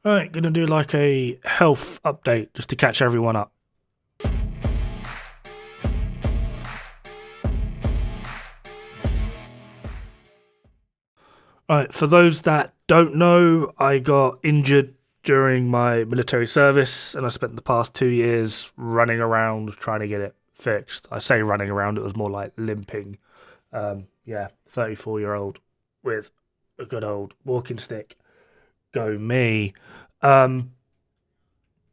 Right, gonna do like a health update just to catch everyone up. Alright, for those that don't know, I got injured during my military service and I spent the past 2 years running around trying to get it fixed. I say running around, it was more like limping. 34-year-old with a good old walking stick. Go me. A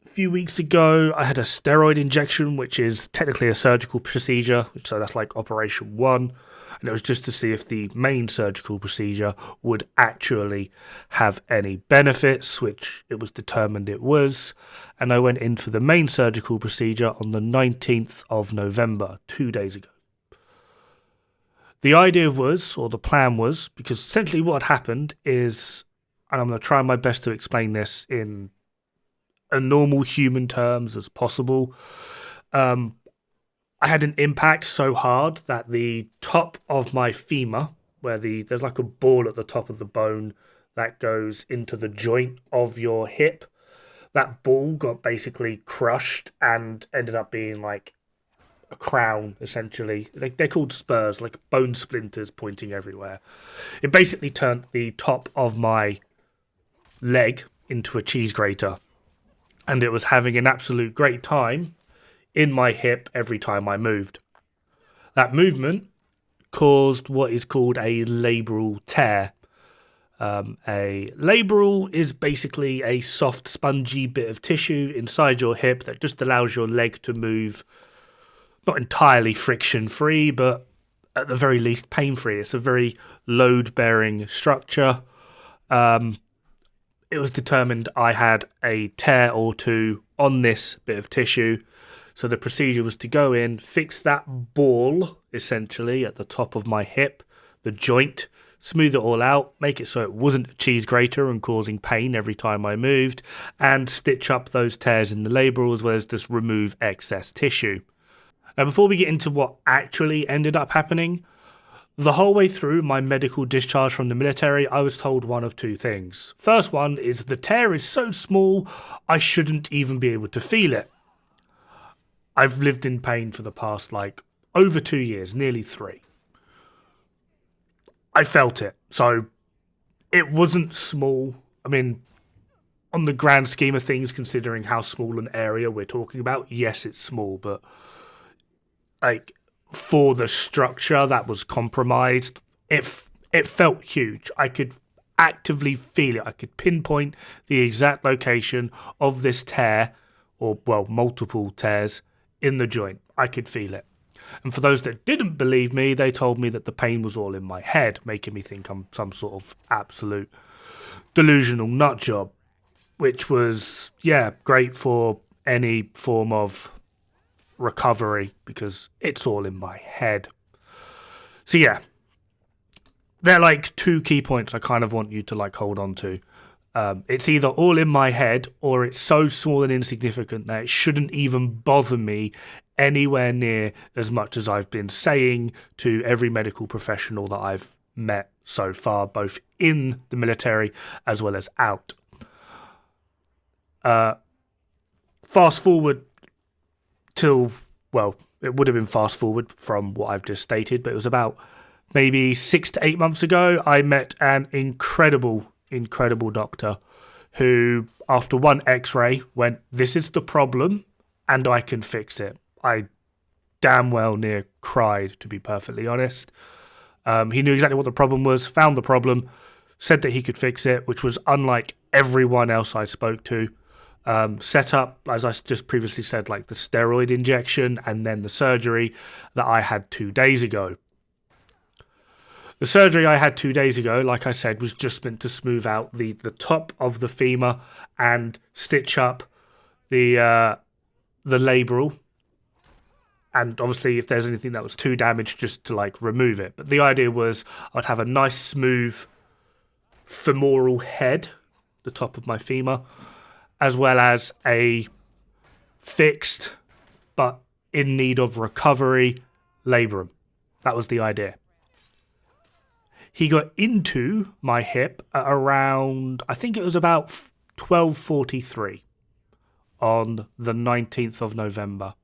few weeks ago, I had a steroid injection, which is technically a surgical procedure, so that's like Operation 1. And it was just to see if the main surgical procedure would actually have any benefits, which it was determined it was. And I went in for the main surgical procedure on the 19th of November, 2 days ago. The idea was, or the plan was, because essentially what happened is, and I'm going to try my best to explain this in a normal human terms as possible. I had an impact so hard that the top of my femur, where there's like a ball at the top of the bone that goes into the joint of your hip, that ball got basically crushed and ended up being like a crown, essentially. They're called spurs, like bone splinters pointing everywhere. It basically turned the top of my leg into a cheese grater. And it was having an absolute great time in my hip every time I moved. That movement caused what is called a labral tear. A labral is basically a soft, spongy bit of tissue inside your hip that just allows your leg to move, not entirely friction-free, but at the very least pain-free. It's a very load-bearing structure. It was determined I had a tear or two on this bit of tissue. So the procedure was to go in, fix that ball, essentially, at the top of my hip, the joint, smooth it all out, make it so it wasn't a cheese grater and causing pain every time I moved, and stitch up those tears in the labral as well as just remove excess tissue. Now, before we get into what actually ended up happening, the whole way through my medical discharge from the military, I was told one of two things. First one is the tear is so small, I shouldn't even be able to feel it. I've lived in pain for the past, over 2 years, nearly 3. I felt it, so it wasn't small. I mean, on the grand scheme of things, considering how small an area we're talking about, yes, it's small, but, for the structure that was compromised, it felt huge. I could actively feel it. I could pinpoint the exact location of this tear, or, multiple tears, in the joint. I could feel it. And for those that didn't believe me, they told me that the pain was all in my head, making me think I'm some sort of absolute delusional nut job, which was, great for any form of recovery because it's all in my head. So they're two key points I kind of want you to hold on to. It's either all in my head or it's so small and insignificant that it shouldn't even bother me anywhere near as much as I've been saying to every medical professional that I've met so far, both in the military as well as out. Fast forward till, it would have been fast forward from what I've just stated, but it was about maybe 6 to 8 months ago, I met an incredible doctor who, after one x-ray, went, "This is the problem and I can fix it." I damn well near cried, to be perfectly honest. He knew exactly what the problem was, found the problem, said that he could fix it, which was unlike everyone else I spoke to. Set up, as I just previously said, the steroid injection and then the surgery that I had 2 days ago. The surgery I had 2 days ago, like I said, was just meant to smooth out the top of the femur and stitch up the labral. And obviously, if there's anything that was too damaged, just to remove it. But the idea was I'd have a nice smooth femoral head, the top of my femur, as well as a fixed but in need of recovery labrum. That was the idea. He got into my hip at around, I think it was about 12:43 on the 19th of November.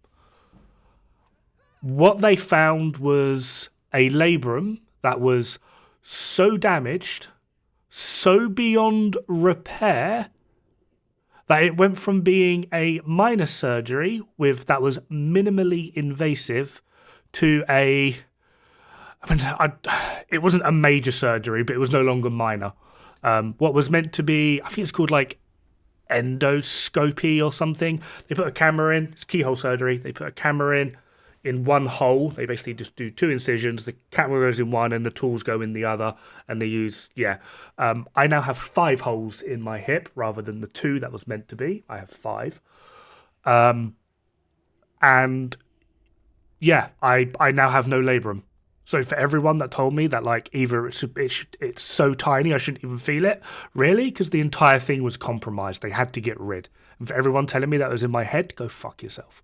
What they found was a labrum that was so damaged, so beyond repair, that it went from being a minor surgery that was minimally invasive to it wasn't a major surgery, but it was no longer minor. What was meant to be, I think it's called like endoscopy or something. They put a camera in, it's keyhole surgery. They put a camera in one hole. They basically just do 2 incisions. The camera goes in one and the tools go in the other. And they use, I now have 5 holes in my hip rather than the 2 that was meant to be. I have 5. I now have no labrum. So for everyone that told me that like either it's so tiny I shouldn't even feel it, really? Because the entire thing was compromised. They had to get rid. And for everyone telling me that was in my head, go fuck yourself.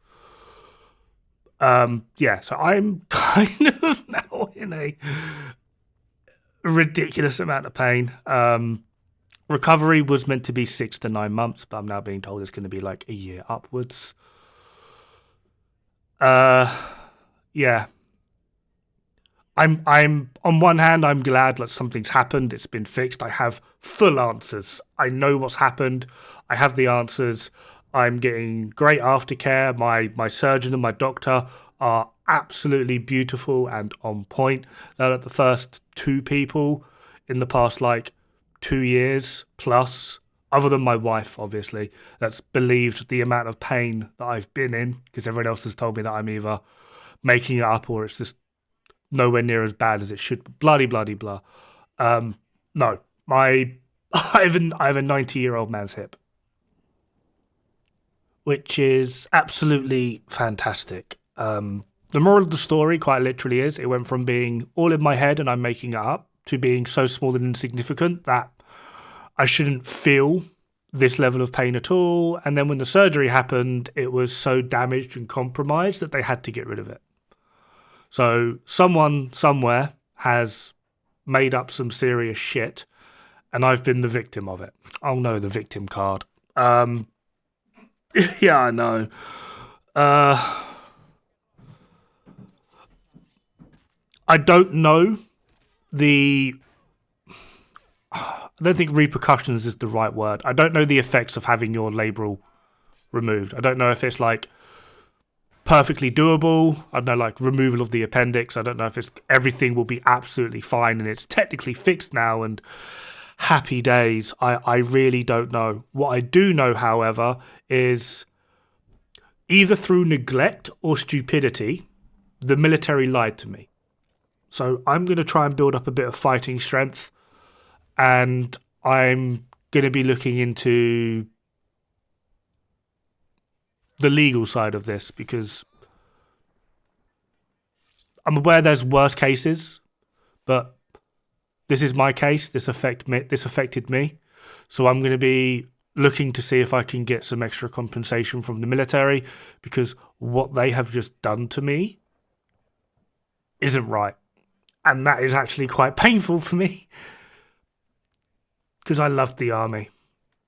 So I'm kind of now in a ridiculous amount of pain. Recovery was meant to be 6 to 9 months, but I'm now being told it's going to be like a year upwards. I'm on one hand, I'm glad that something's happened. It's been fixed. I have full answers. I know what's happened. I have the answers. I'm getting great aftercare. My surgeon and my doctor are absolutely beautiful and on point. They're like the first 2 people in the past 2 years plus, other than my wife, obviously, that's believed the amount of pain that I've been in, because everyone else has told me that I'm either making it up or it's just nowhere near as bad as it should be. Bloody blah. No, I have a 90-year-old man's hip, which is absolutely fantastic. The moral of the story, quite literally, is it went from being all in my head and I'm making it up to being so small and insignificant that I shouldn't feel this level of pain at all. And then when the surgery happened, it was so damaged and compromised that they had to get rid of it. So someone somewhere has made up some serious shit and I've been the victim of it. Oh no, the victim card. Yeah, I know. I don't know I don't think repercussions is the right word. I don't know the effects of having your labral removed. I don't know if it's perfectly doable. I don't know, removal of the appendix. I don't know if everything will be absolutely fine and it's technically fixed now and happy days. I really don't know. What I do know, however, is either through neglect or stupidity, the military lied to me. So I'm going to try and build up a bit of fighting strength, and I'm going to be looking into the legal side of this, because I'm aware there's worse cases, but this is my case. This affected me. So I'm going to be looking to see if I can get some extra compensation from the military, because what they have just done to me isn't right. And that is actually quite painful for me, because I loved the army.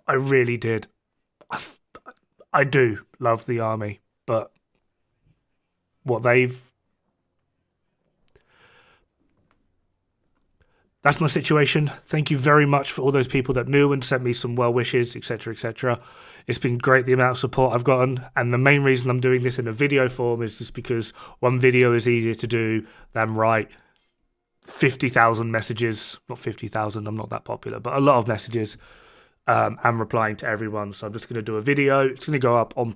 I really did. I do love the army, but that's my situation. Thank you very much for all those people that knew and sent me some well wishes, etc., etc. It's been great, the amount of support I've gotten, and the main reason I'm doing this in a video form is just because one video is easier to do than write 50,000 messages. Not 50,000, I'm not that popular, but a lot of messages, and replying to everyone. So I'm just going to do a video. It's going to go up on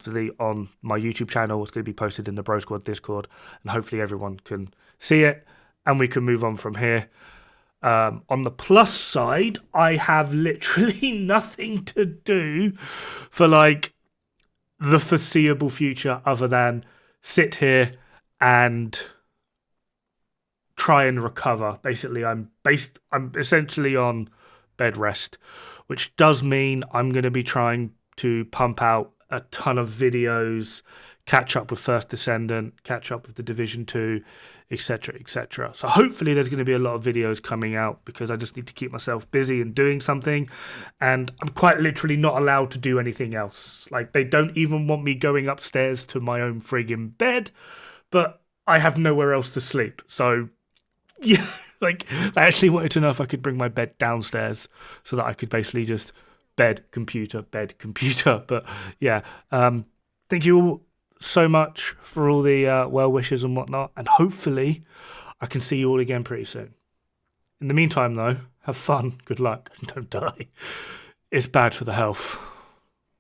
my YouTube channel. It's going to be posted in the Bro Squad Discord, and hopefully everyone can see it and we can move on from here. On the plus side, I have literally nothing to do for the foreseeable future other than sit here and try and recover. Basically, I'm essentially on bed rest, which does mean I'm going to be trying to pump out a ton of videos, catch up with First Descendant, catch up with the Division 2, etc., etc. So hopefully there's going to be a lot of videos coming out, because I just need to keep myself busy and doing something, and I'm quite literally not allowed to do anything else. Like, they don't even want me going upstairs to my own friggin' bed, but I have nowhere else to sleep. So yeah, like, I actually wanted to know if I could bring my bed downstairs so that I could basically just bed, computer, but yeah, thank you all so much for all the well wishes and whatnot, and hopefully I can see you all again pretty soon. In the meantime, though, have fun, good luck, and don't die. It's bad for the health.